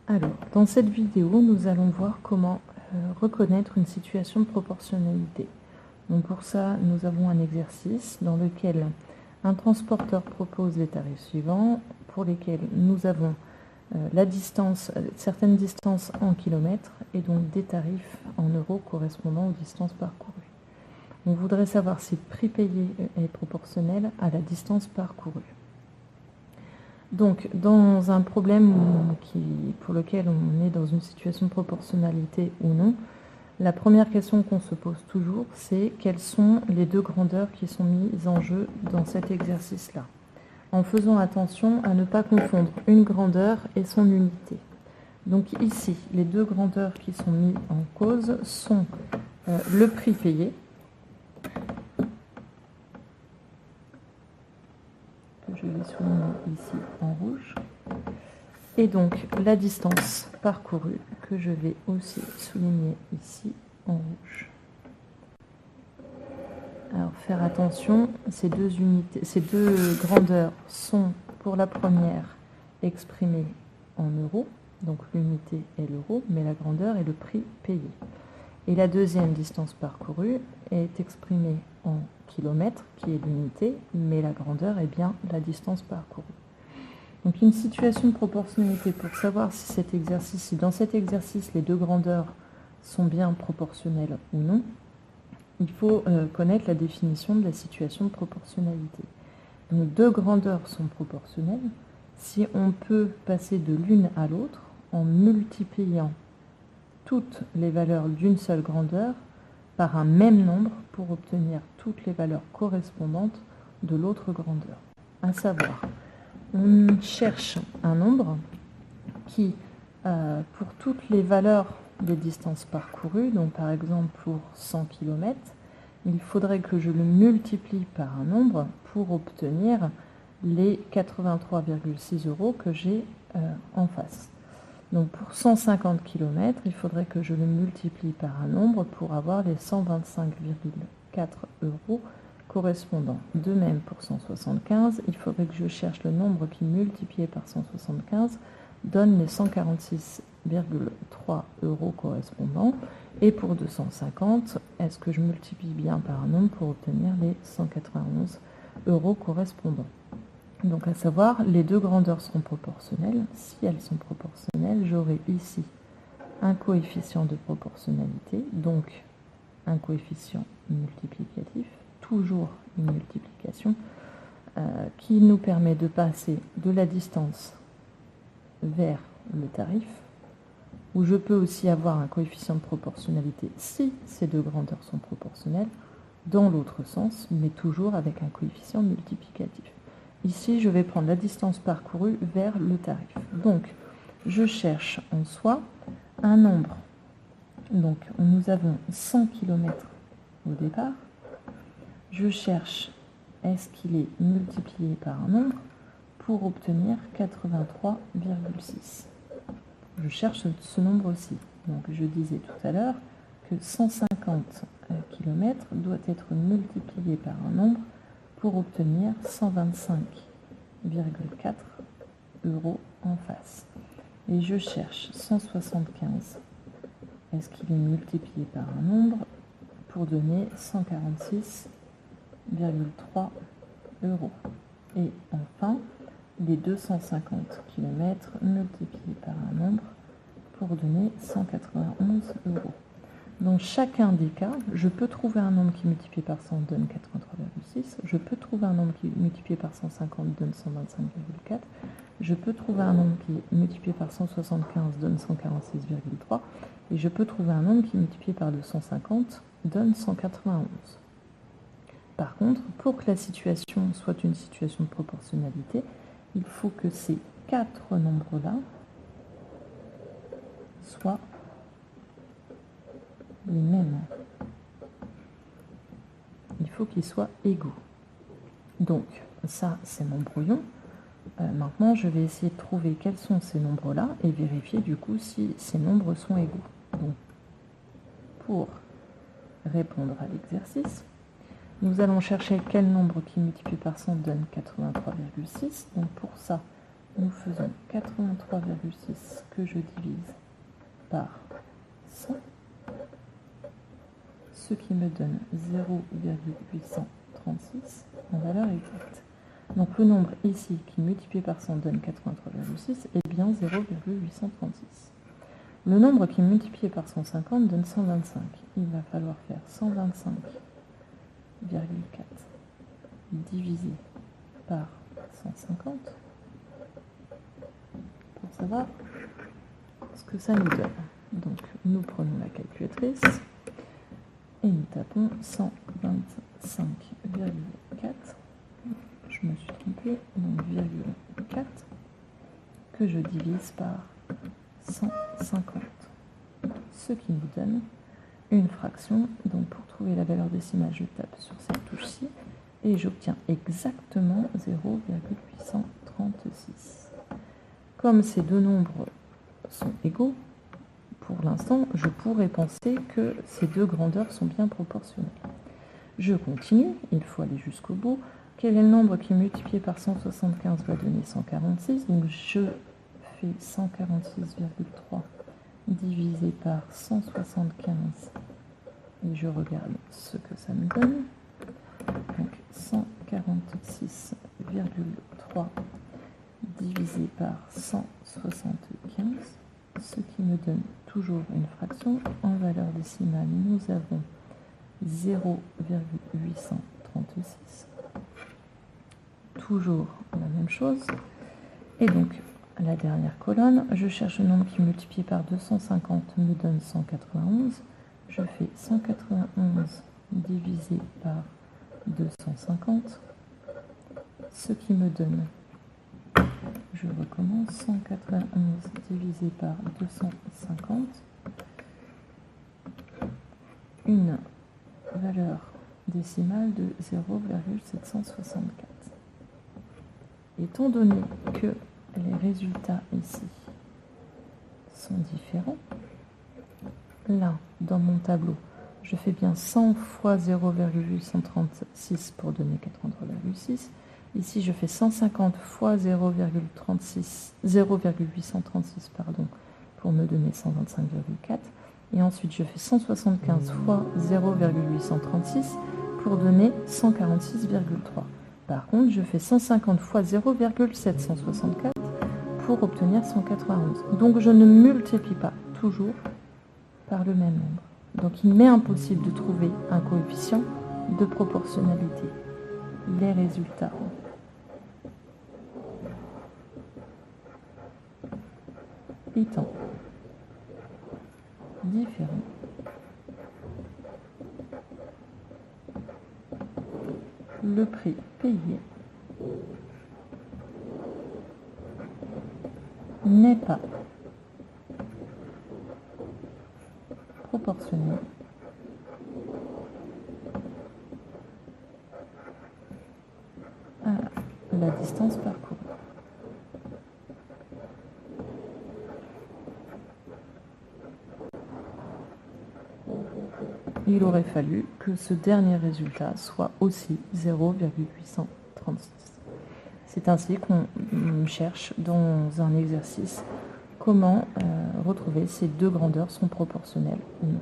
Alors, dans cette vidéo, nous allons voir comment reconnaître une situation de proportionnalité. Donc pour ça, nous avons un exercice dans lequel un transporteur propose les tarifs suivants, pour lesquels nous avons la distance, certaines distances en kilomètres et donc des tarifs en euros correspondant aux distances parcourues. On voudrait savoir si le prix payé est proportionnel à la distance parcourue. Donc, dans un problème pour lequel on est dans une situation de proportionnalité ou non, la première question qu'on se pose toujours, c'est quelles sont les deux grandeurs qui sont mises en jeu dans cet exercice-là, en faisant attention à ne pas confondre une grandeur et son unité. Donc ici, les deux grandeurs qui sont mises en cause sont le prix payé, que je vais souligner ici en rouge, et donc la distance parcourue, que je vais aussi souligner ici en rouge. Alors faire attention, ces deux grandeurs sont pour la première exprimées en euros, donc l'unité est l'euro, mais la grandeur est le prix payé. Et la deuxième distance parcourue est exprimée en kilomètres, qui est l'unité, mais la grandeur est bien la distance parcourue. Donc une situation de proportionnalité pour savoir si dans cet exercice les deux grandeurs sont bien proportionnelles ou non, il faut connaître la définition de la situation de proportionnalité. Donc deux grandeurs sont proportionnelles si on peut passer de l'une à l'autre en multipliant toutes les valeurs d'une seule grandeur par un même nombre pour obtenir toutes les valeurs correspondantes de l'autre grandeur. À savoir, on cherche un nombre qui, pour toutes les valeurs des distances parcourues, donc par exemple pour 100 km, il faudrait que je le multiplie par un nombre pour obtenir les 83,6 € que j'ai en face. Donc pour 150 km, il faudrait que je le multiplie par un nombre pour avoir les 125,4 € correspondants. De même pour 175, il faudrait que je cherche le nombre qui multiplié par 175 donne les 146,3 € correspondants. Et pour 250, est-ce que je multiplie bien par un nombre pour obtenir les 191 € correspondants? Donc à savoir, les deux grandeurs seront proportionnelles. Si elles sont proportionnelles, j'aurai ici un coefficient de proportionnalité, donc un coefficient multiplicatif, toujours une multiplication, qui nous permet de passer de la distance vers le tarif, où je peux aussi avoir un coefficient de proportionnalité si ces deux grandeurs sont proportionnelles, dans l'autre sens, mais toujours avec un coefficient multiplicatif. Ici, je vais prendre la distance parcourue vers le tarif. Donc, je cherche en soi un nombre. Donc, nous avons 100 km au départ. Je cherche, est-ce qu'il est multiplié par un nombre pour obtenir 83,6. Je cherche ce nombre-ci. Donc, je disais tout à l'heure que 150 km doit être multiplié par un nombre pour obtenir 125,4 € en face. Et je cherche 175. Est-ce qu'il est multiplié par un nombre pour donner 146,3 €. Et enfin, les 250 km multipliés par un nombre pour donner 191 €. Dans chacun des cas, je peux trouver un nombre qui multiplié par 100 donne 83,6. Je peux trouver un nombre qui multiplié par 150 donne 125,4. Je peux trouver un nombre qui multiplié par 175 donne 146,3. Et je peux trouver un nombre qui multiplié par 250 donne 191. Par contre, pour que la situation soit une situation de proportionnalité, il faut que ces quatre nombres-là soient les mêmes. Il faut qu'ils soient égaux. Donc, ça, c'est mon brouillon. Maintenant, je vais essayer de trouver quels sont ces nombres-là et vérifier du coup si ces nombres sont égaux. Donc, pour répondre à l'exercice, nous allons chercher quel nombre qui multiplié par 100 donne 83,6. Donc pour ça, nous faisons 83,6 que je divise par 100, ce qui me donne 0,836 en valeur exacte. Donc le nombre ici qui multiplié par 100 donne 83,6 est bien 0,836. Le nombre qui multiplié par 150 donne 125. Il va falloir faire 125,4 divisé par 150 pour savoir ce que ça nous donne. Donc nous prenons la calculatrice et nous tapons 125,4. Je me suis trompée, donc 4 que je divise par 150, ce qui nous donne une fraction. Donc pour trouver la valeur décimale, je tape sur cette touche-ci et j'obtiens exactement 0,836. Comme ces deux nombres sont égaux, pour l'instant, je pourrais penser que ces deux grandeurs sont bien proportionnelles. Je continue, il faut aller jusqu'au bout. Quel est le nombre qui multiplié par 175 va donner 146? Donc je fais 146,3 divisé par 175 et je regarde ce que ça me donne. Donc 146,3 divisé par 175, ce qui me donne toujours une fraction. En valeur décimale, nous avons 0,836. Toujours la même chose. Et donc, la dernière colonne, je cherche le nombre qui multiplié par 250 me donne 191. Je fais 191 divisé par 250, ce qui me donne, je recommence, 191 divisé par 250, une valeur décimale de 0,764. Étant donné que les résultats ici sont différents, là, dans mon tableau, je fais bien 100 fois 0,836 pour donner 83,6. Ici, je fais 150 fois 0,836 pour me donner 125,4. Et ensuite, je fais 175 fois 0,836 pour donner 146,3. Par contre, je fais 150 fois 0,764 pour obtenir 191. Donc, je ne multiplie pas toujours par le même nombre. Donc, il m'est impossible de trouver un coefficient de proportionnalité. Les résultats étant différents, le prix payé n'est pas proportionnel à la distance parcourue. Il aurait fallu que ce dernier résultat soit aussi 0,836. C'est ainsi qu'on cherche dans un exercice comment retrouver ces deux grandeurs sont proportionnelles ou non.